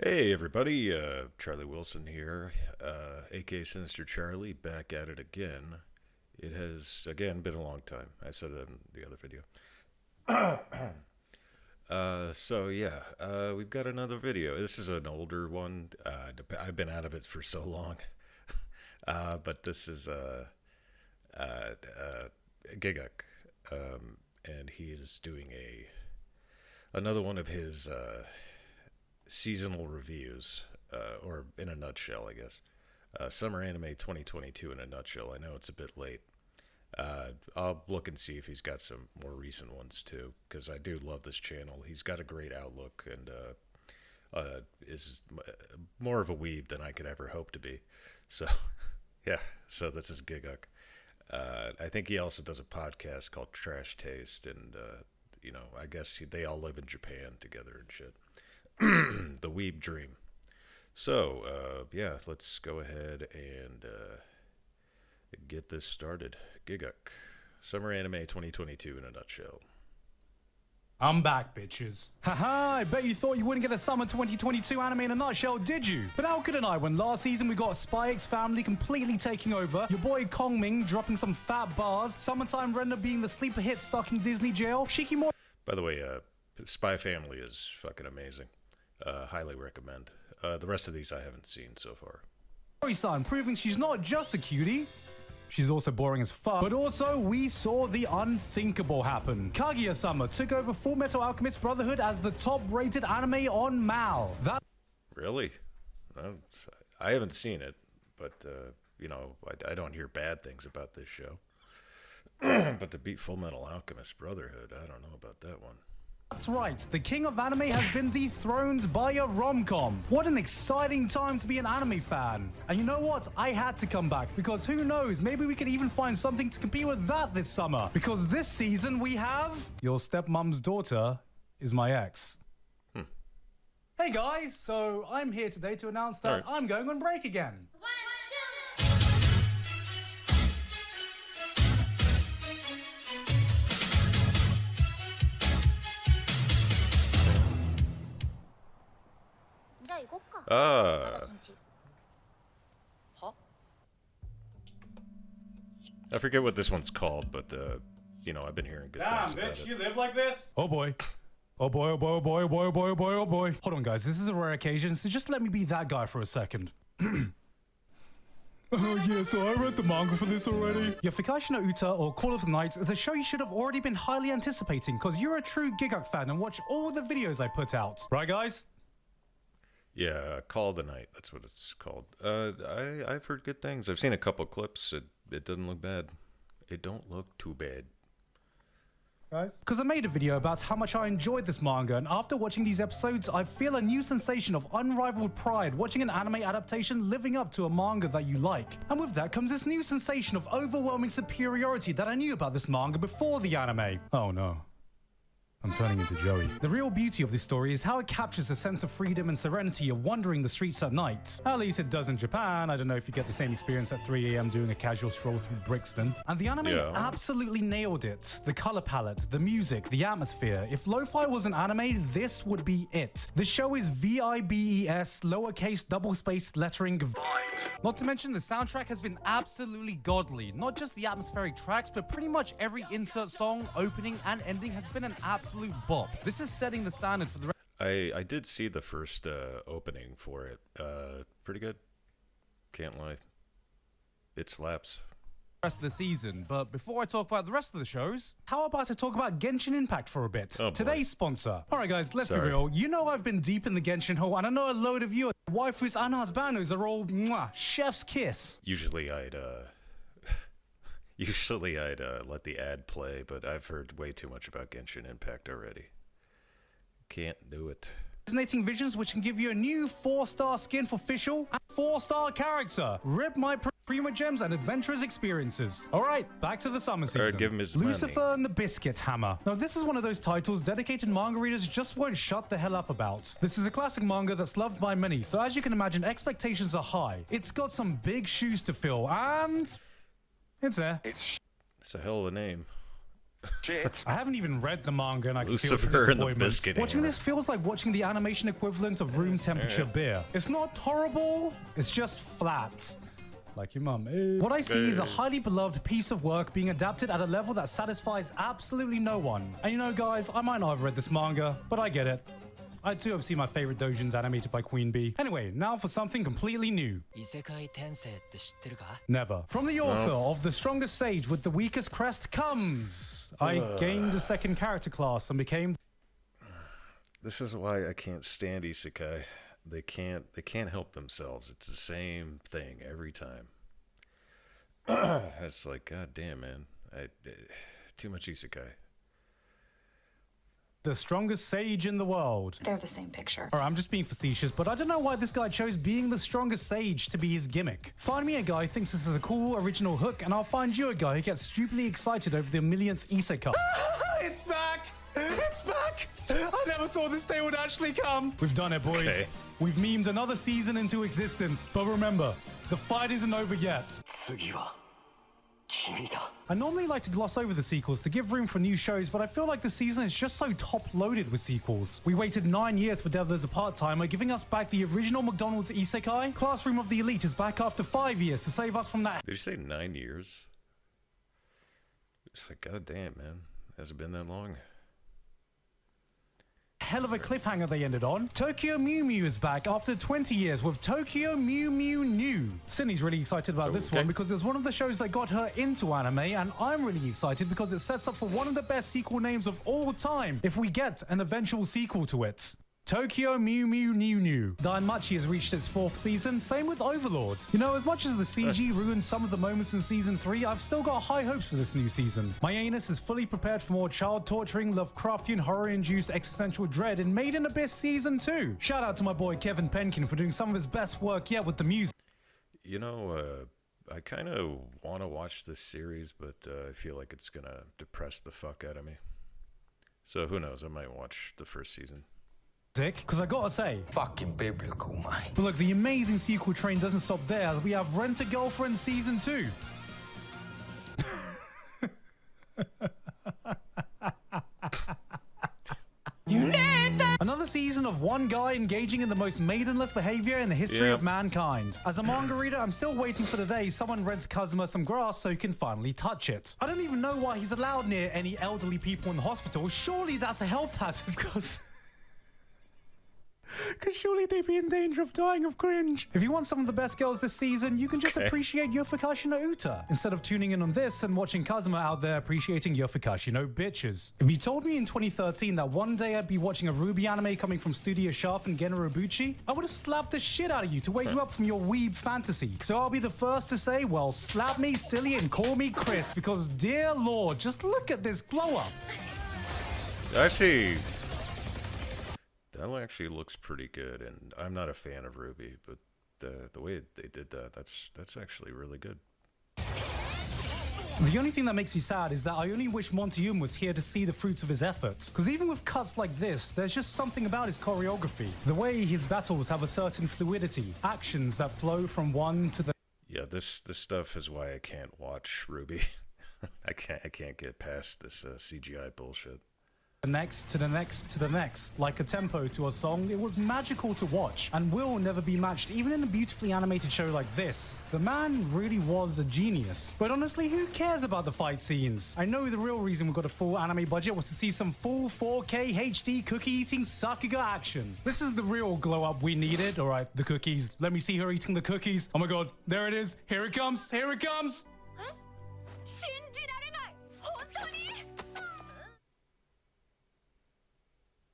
Hey everybody, Charlie Wilson here, aka Sinister Charlie, back at it again. It has, again, been a long time. I said that in the other video. We've got another video. This is an older one. I've been out of it for so long. But this is Gigguk, and he is doing another one of his seasonal reviews, or in a nutshell, I guess. Summer Anime 2022 in a nutshell. I know it's a bit late. I'll look and see if he's got some more recent ones too, because I do love this channel. He's got a great outlook and is more of a weeb than I could ever hope to be. So, yeah, so this is Gigguk. I think he also does a podcast called Trash Taste, and, I guess they all live in Japan together and shit. The weeb dream. So, let's go ahead and get this started. Gigguk. Summer Anime 2022 in a nutshell. I'm back, bitches. Haha, I bet you thought you wouldn't get a summer 2022 anime in a nutshell, did you? But how couldn't I when last season we got Spy X Family completely taking over, your boy Kong Ming dropping some fat bars, Summertime Render being the sleeper hit stuck in Disney jail, Shikimori... By the way, Spy Family is fucking amazing. Highly recommend. The rest of these I haven't seen so far. ...son proving she's not just a cutie, she's also boring as fuck. But also, we saw the unthinkable happen. Kaguya-sama took over Full Metal Alchemist Brotherhood as the top-rated anime on MAL. That... Really? I haven't seen it, but, I don't hear bad things about this show. But to beat Full Metal Alchemist Brotherhood, I don't know about that one. That's right, the king of anime has been dethroned by a rom-com. What an exciting time to be an anime fan. And you know what? I had to come back because who knows, maybe we could even find something to compete with that this summer. Because this season we have... Your stepmom's daughter is my ex. Hey guys, so I'm here today to announce that I'm going on break again. I forget what this one's called, but, I've been hearing good things about it. You live like this? Oh boy. Oh boy, oh boy, oh boy, oh boy, oh boy, oh boy, oh boy. Hold on, guys. This is a rare occasion, so just let me be that guy for a second. Oh yeah, so I read the manga for this already. Yafikashi no Uta, or Call of the Night, is a show you should have already been highly anticipating, because you're a true Gigguk fan and watch all the videos I put out. Right, guys? Yeah, Call of the Night. That's what it's called. I've heard good things. I've seen a couple clips. It doesn't look bad. It don't look too bad. Guys? Because I made a video about how much I enjoyed this manga, and after watching these episodes, I feel a new sensation of unrivaled pride watching an anime adaptation living up to a manga that you like. And with that comes this new sensation of overwhelming superiority that I knew about this manga before the anime. Oh no. I'm turning into Joey. The real beauty of this story is how it captures the sense of freedom and serenity of wandering the streets at night. At least it does in Japan. I don't know if you get the same experience at 3 AM doing a casual stroll through Brixton. And the anime absolutely nailed it. The color palette, the music, the atmosphere. If lo-fi was an anime, this would be it. The show is VIBES, lowercase double-spaced lettering vibes. Not to mention the soundtrack has been absolutely godly. Not just the atmospheric tracks, but pretty much every insert song, opening, and ending has been an absolute bop. This is setting the standard for the I did see the first opening for it. Pretty good. Can't lie. It slaps. Rest of the season. But before I talk about the rest of the shows, how about I talk about Genshin Impact for a bit? Oh, today's sponsor. Alright guys, let's be real. You know I've been deep in the Genshin hole, and I know a load of you waifus and husbandos are all mwah, chef's kiss. Usually I'd let the ad play, but I've heard way too much about Genshin Impact already. Can't do it. Resonating visions which can give you a new 4-star skin for official and 4-star character. Rip my Prima Gems and adventurous experiences. Alright, back to the summer season. Alright, give him his Lucifer money. and the Biscuit Hammer. Now this is one of those titles dedicated manga readers just won't shut the hell up about. This is a classic manga that's loved by many, so as you can imagine, expectations are high. It's got some big shoes to fill, and... it's there. It's a hell of a name. Shit. I haven't even read the manga and I can feel Lucifer the and the disappointment. Biscuit Watching Hammer. this feels like watching the animation equivalent of room temperature beer. It's not horrible, it's just flat. Like your mum. What I see is a highly beloved piece of work being adapted at a level that satisfies absolutely no one. And you know, guys, I might not have read this manga, but I get it. I too have seen my favorite doujins animated by Queen Bee. Anyway, now for something completely new. 異世界転生って知ってるか？ Never. From the author of The Strongest Sage with the Weakest Crest comes. I gained a second character class and became... This is why I can't stand Isekai. They can't help themselves. It's the same thing every time. It's like, god damn, man. Too much Isekai. the strongest sage in the world. They're the same picture. Alright, I'm just being facetious, but I don't know why this guy chose being the strongest sage to be his gimmick. Find me a guy who thinks this is a cool original hook, and I'll find you a guy who gets stupidly excited over the millionth Isekai. It's back! It's back! I never thought this day would actually come. We've done it, boys. Okay. We've memed another season into existence. But remember, the fight isn't over yet. I normally like to gloss over the sequels to give room for new shows, but I feel like the season is just so top-loaded with sequels. We waited 9 years for Devil is a Part-Timer, giving us back the original McDonald's Isekai. Classroom of the Elite is back after 5 years to save us from that. Did you say 9 years? It's like, god damn, man. Has it been that long? Hell of a cliffhanger they ended on. Tokyo Mew Mew is back after 20 years with Tokyo Mew Mew New. Sydney's really excited about this one because it's one of the shows that got her into anime, and I'm really excited because it sets up for one of the best sequel names of all time if we get an eventual sequel to it. Tokyo Mew Mew New New. Dainmachi has reached its 4th season, same with Overlord. You know, as much as the CG ruined some of the moments in season 3, I've still got high hopes for this new season. My anus is fully prepared for more child-torturing, Lovecraftian, horror-induced existential dread in Made in Abyss season 2. Shout out to my boy Kevin Penkin for doing some of his best work yet with the music. You know, I kind of want to watch this series, but I feel like it's going to depress the fuck out of me. So who knows, I might watch the first season. Because I gotta say, Fucking biblical, mate. but look, the amazing sequel train doesn't stop there as we have Rent-A-Girlfriend season 2. Another season of one guy engaging in the most maidenless behavior in the history of mankind. As a manga reader, I'm still waiting for the day someone rents Kazuma some grass so he can finally touch it. I don't even know why he's allowed near any elderly people in the hospital. Surely that's a health hazard because surely they'd be in danger of dying of cringe. If you want some of the best girls this season, you can just appreciate Yofukashi no Uta, instead of tuning in on this and watching Kazuma out there appreciating Yofukashi no bitches. If you told me in 2013 that one day I'd be watching a RWBY anime coming from Studio Shaft and Genrobuchi, I would have slapped the shit out of you to wake you up from your weeb fantasy. So I'll be the first to say, well, slap me silly and call me Chris, because dear lord, just look at this glow up. Actually, that one actually looks pretty good, and I'm not a fan of RWBY, but the way they did that, that's actually really good. The only thing that makes me sad is that I only wish Montayum was here to see the fruits of his efforts. Because even with cuts like this, there's just something about his choreography. The way his battles have a certain fluidity, actions that flow from one to the... Yeah, this stuff is why I can't watch RWBY. I can't get past this CGI bullshit. next to the next to the next. Like a tempo to a song, it was magical to watch and will never be matched even in a beautifully animated show like this. The man really was a genius. But honestly, who cares about the fight scenes? I know the real reason we got a full anime budget was to see some full 4K HD cookie-eating Sakuga action. This is the real glow-up we needed. Alright, the cookies. Let me see her eating the cookies. Oh my god, there it is. Here it comes. Here it comes. 信じられない本当に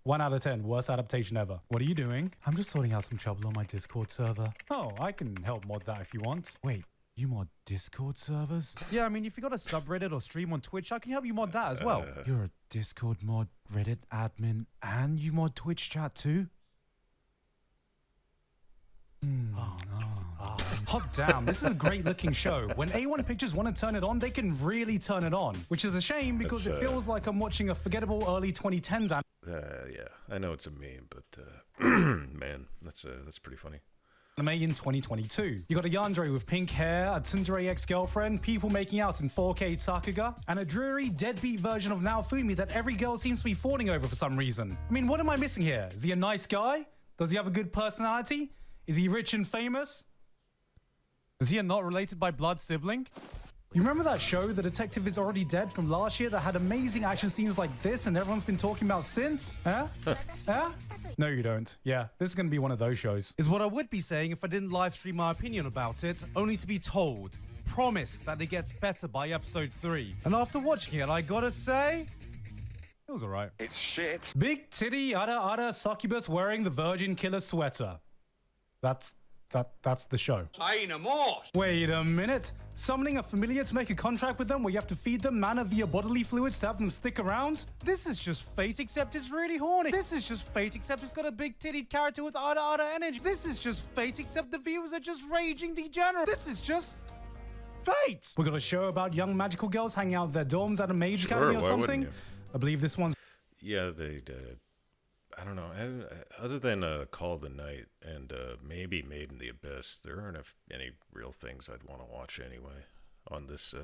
1 out of 10, worst adaptation ever. What are you doing? I'm just sorting out some trouble on my Discord server. Oh, I can help mod that if you want. Wait, you mod Discord servers? Yeah, I mean, if you got a subreddit or stream on Twitch, I can help you mod that as well. You're a Discord mod, Reddit admin, and you mod Twitch chat too? Oh no. Hot damn, this is a great looking show. When A1 Pictures want to turn it on, they can really turn it on. Which is a shame because it feels like I'm watching a forgettable early 2010s anime. Yeah, I know it's a meme, but man, that's pretty funny. anime in 2022. You got a yandere with pink hair, a tsundere ex-girlfriend, people making out in 4K Sakuga, and a dreary, deadbeat version of Naofumi that every girl seems to be fawning over for some reason. I mean, what am I missing here? Is he a nice guy? Does he have a good personality? Is he rich and famous? Is he a not related by blood sibling? You remember that show, The Detective Is Already Dead, from last year that had amazing action scenes like this and everyone's been talking about since? Huh? Huh? No, you don't. Yeah, this is going to be one of those shows. Is what I would be saying if I didn't live stream my opinion about it, only to be told, promised that it gets better by episode 3. And after watching it, I gotta say, it was alright. It's shit. Big titty, ada succubus wearing the virgin killer sweater. That's the show. Wait a minute. Summoning a familiar to make a contract with them where you have to feed them mana via bodily fluids to have them stick around? This is just fate, except it's really horny. This is just fate, except it's got a big titty character with ada energy. This is just fate, except the viewers are just raging degenerate. This is just fate. We got a show about young magical girls hanging out at their dorms at a mage academy or something. I believe this one's... Yeah, they I don't know. Other than Call of the Night and maybe Made in the Abyss, there aren't any real things I'd want to watch anyway on this.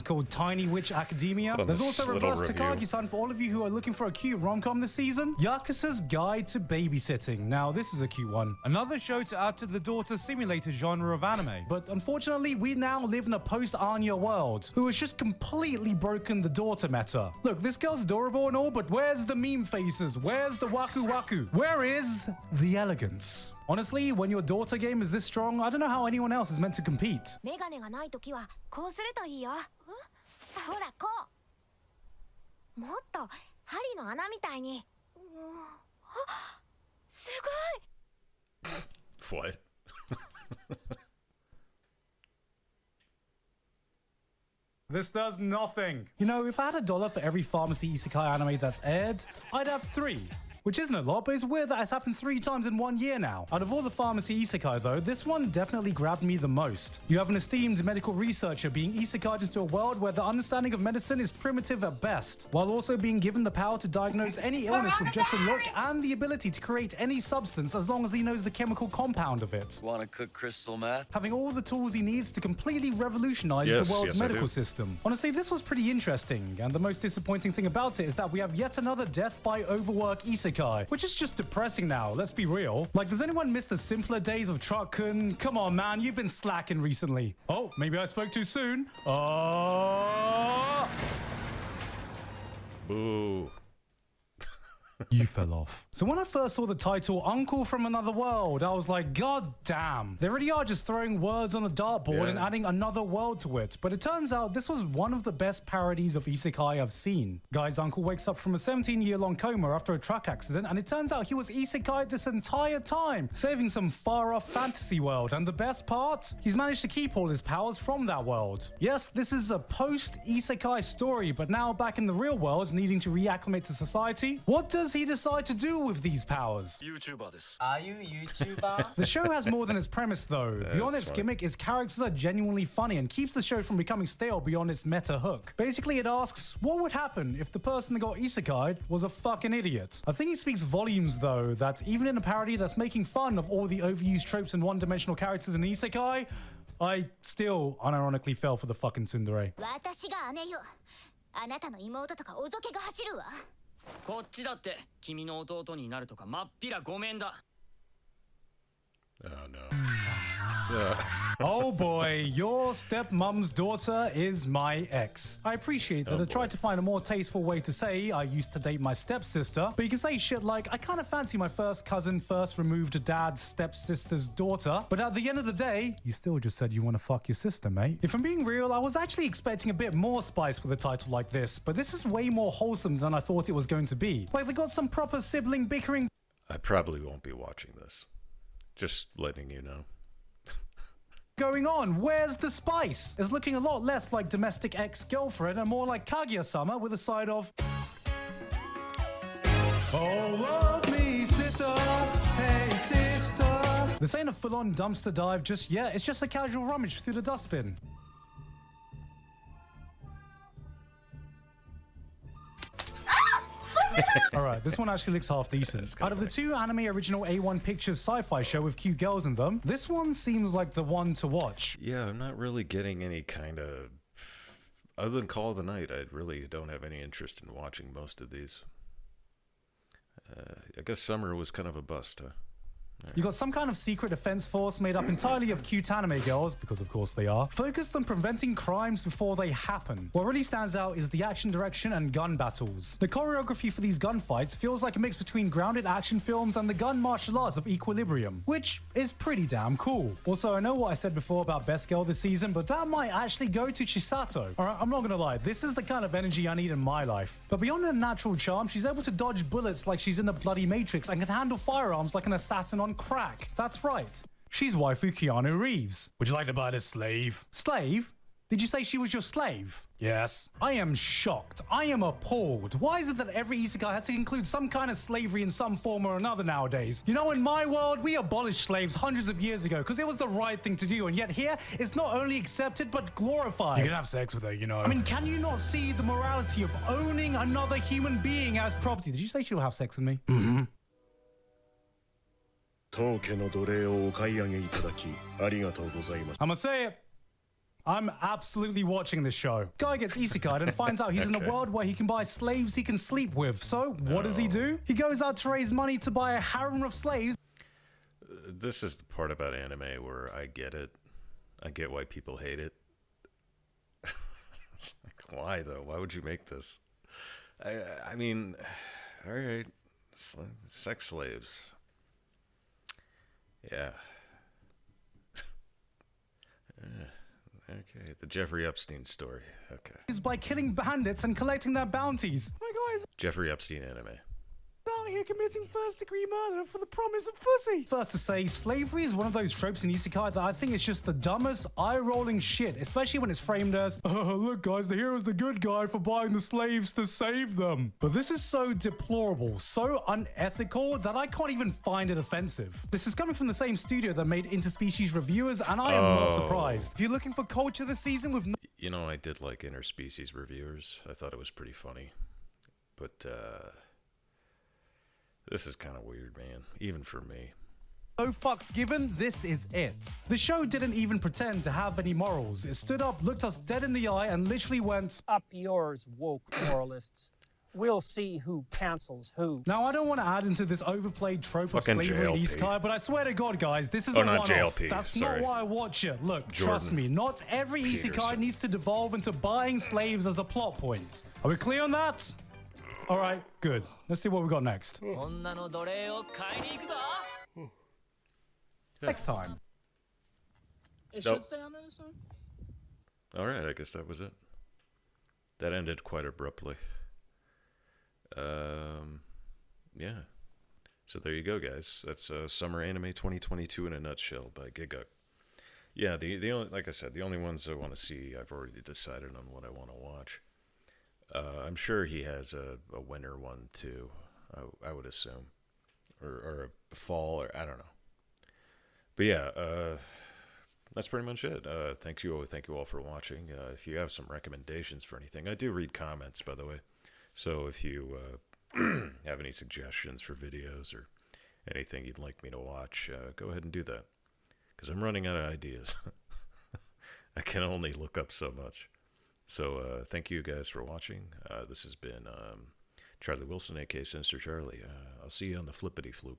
Called Tiny Witch Academia. There's also Reverse Takagi-san for all of you who are looking for a cute rom-com this season. Yakuza's Guide to Babysitting. Now, this is a cute one. Another show to add to the daughter simulator genre of anime. But unfortunately, we now live in a post-Anya world, who has just completely broken the daughter meta. Look, this girl's adorable and all, but where's the meme faces? Where's the waku waku? Where is the elegance? Honestly, when your daughter game is this strong, I don't know how anyone else is meant to compete. メガネがないときはこうするといいよ。ほらこう。もっと針の穴みたいに。あ、すごい。 What? This does nothing. You know, if I had $1 for every pharmacy isekai anime that's aired, I'd have 3. Which isn't a lot, but it's weird that it's happened 3 times in 1 year now. Out of all the pharmacy isekai though, this one definitely grabbed me the most. You have an esteemed medical researcher being isekai'd into a world where the understanding of medicine is primitive at best, while also being given the power to diagnose any illness with just a look and the ability to create any substance as long as he knows the chemical compound of it. Wanna cook crystal meth? Having all the tools he needs to completely revolutionize the world's medical system. Honestly, this was pretty interesting, and the most disappointing thing about it is that we have yet another death by overwork isekai, which is just depressing now, let's be real. Like, does anyone miss the simpler days of Truck-kun? Come on, man, you've been slacking recently. Oh, maybe I spoke too soon. Oh! Boo. You fell off. So when I first saw the title Uncle from Another World, I was like, God damn. They really are just throwing words on the dartboard and adding another world to it. But it turns out this was one of the best parodies of isekai I've seen. Guy's uncle wakes up from a 17-year-long coma after a truck accident, and it turns out he was isekai this entire time, saving some far-off fantasy world. And the best part? He's managed to keep all his powers from that world. Yes, this is a post-isekai story, but now back in the real world, needing to reacclimate to society. What does he decide to do with these powers? YouTuber です。 Are you YouTuber? The show has more than its premise though. Beyond its gimmick, its characters are genuinely funny and keeps the show from becoming stale beyond its meta hook. Basically, it asks, what would happen if the person that got isekai'd was a fucking idiot? I think it speaks volumes though, that even in a parody that's making fun of all the overused tropes and one-dimensional characters in isekai, I still unironically fell for the fucking tsundere. 私が姉よ。あなたの妹とかおぞけが走るわ。こっちだって君の弟になるとかまっぴらごめんだ。 Oh no. Oh boy, your stepmom's daughter is my ex. I appreciate that I tried to find a more tasteful way to say I used to date my stepsister, but you can say shit like, I kind of fancy my first cousin, first removed dad's stepsister's daughter, but at the end of the day, you still just said you want to fuck your sister, mate. If I'm being real, I was actually expecting a bit more spice with a title like this, but this is way more wholesome than I thought it was going to be. Like, they got some proper sibling bickering. I probably won't be watching this. Just letting you know. Going on, where's the spice? It's looking a lot less like domestic ex-girlfriend and more like Kaguya-sama with a side of oh, love me, sister, hey, sister. This ain't a full-on dumpster dive just yet, it's just a casual rummage through the dustbin. Alright, this one actually looks half decent. Out of the two anime original A1 Pictures sci-fi show with cute girls in them, this one seems like the one to watch. Yeah, I'm not really getting any kind of... Other than Call of the Night, I really don't have any interest in watching most of these. I guess Summer was kind of a bust, huh? You got some kind of secret defense force made up entirely of cute anime girls, because of course they are, focused on preventing crimes before they happen. What really stands out is the action direction and gun battles. The choreography for these gunfights feels like a mix between grounded action films and the gun martial arts of Equilibrium, which is pretty damn cool. Also, I know what I said before about Best Girl this season, but that might actually go to Chisato. Alright, I'm not gonna lie, this is the kind of energy I need in my life. But beyond her natural charm, she's able to dodge bullets like she's in the bloody Matrix and can handle firearms like an assassin on crack. That's right. She's waifu Keanu Reeves. Would you like to buy this slave? Slave? Did you say she was your slave? Yes. I am shocked. I am appalled. Why is it that every isekai has to include some kind of slavery in some form or another nowadays? You know, in my world, we abolished slaves hundreds of years ago because it was the right thing to do, and yet here, it's not only accepted but glorified. You can have sex with her, you know. I mean, can you not see the morality of owning another human being as property? Did you say she'll have sex with me? Mm-hmm. 当家の奴隷をお買い上げいただきありがとうございます。 I'm gonna say it. I'm absolutely watching this show. Guy gets isekai'd and finds out he's in a world where he can buy slaves he can sleep with. So what does he do? He goes out to raise money to buy a harem of slaves. This is the part about anime where I get it. I get why people hate it. It's like, why though? Why would you make this? I mean, all right, sex slaves. Yeah. Okay, the Jeffrey Epstein story. Okay. Is by killing bandits and collecting their bounties. My guys Jeffrey Epstein anime. out here committing first-degree murder for the promise of pussy. First to say, slavery is one of those tropes in isekai that I think is just the dumbest, eye-rolling shit, especially when it's framed as, look guys, the hero's the good guy for buying the slaves to save them. But this is so deplorable, so unethical, that I can't even find it offensive. This is coming from the same studio that made Interspecies Reviewers, and I am not surprised. If you're looking for culture this season with You know, I did like Interspecies Reviewers. I thought it was pretty funny. But, this is kind of weird, man. Even for me. no fucks given, this is it. The show didn't even pretend to have any morals. It stood up, looked us dead in the eye, and literally went, Up yours, woke moralists. We'll see who cancels who. Now, I don't want to add into this overplayed trope Fucking of slavery in JLP. Isekai, but I swear to God, guys, this is Oh, a not one-off. JLP, That's sorry. not why I watch it. Look, Jordan trust me, not every Isekai Peterson. needs to devolve into buying slaves as a plot point. Are we clear on that? All right, good. Let's see what we got next. 女の奴隷を買いに行くぞ Next time. It Nope. should stay on this one. All right, I guess that was it. That ended quite abruptly. Yeah. So there you go, guys. That's Summer Anime 2022 in a nutshell by Gigguk. Yeah, the only, like I said, the only ones I want to see, I've already decided on what I want to watch. I'm sure he has a winter one too. I would assume, or a fall, or I don't know. But yeah, that's pretty much it. Thank you all for watching. If you have some recommendations for anything, I do read comments, by the way. So if you have any suggestions for videos or anything you'd like me to watch, go ahead and do that. Because I'm running out of ideas. I can only look up so much. So thank you guys for watching. This has been Charlie Wilson, a.k.a. Sinister Charlie. I'll see you on the flippity floop.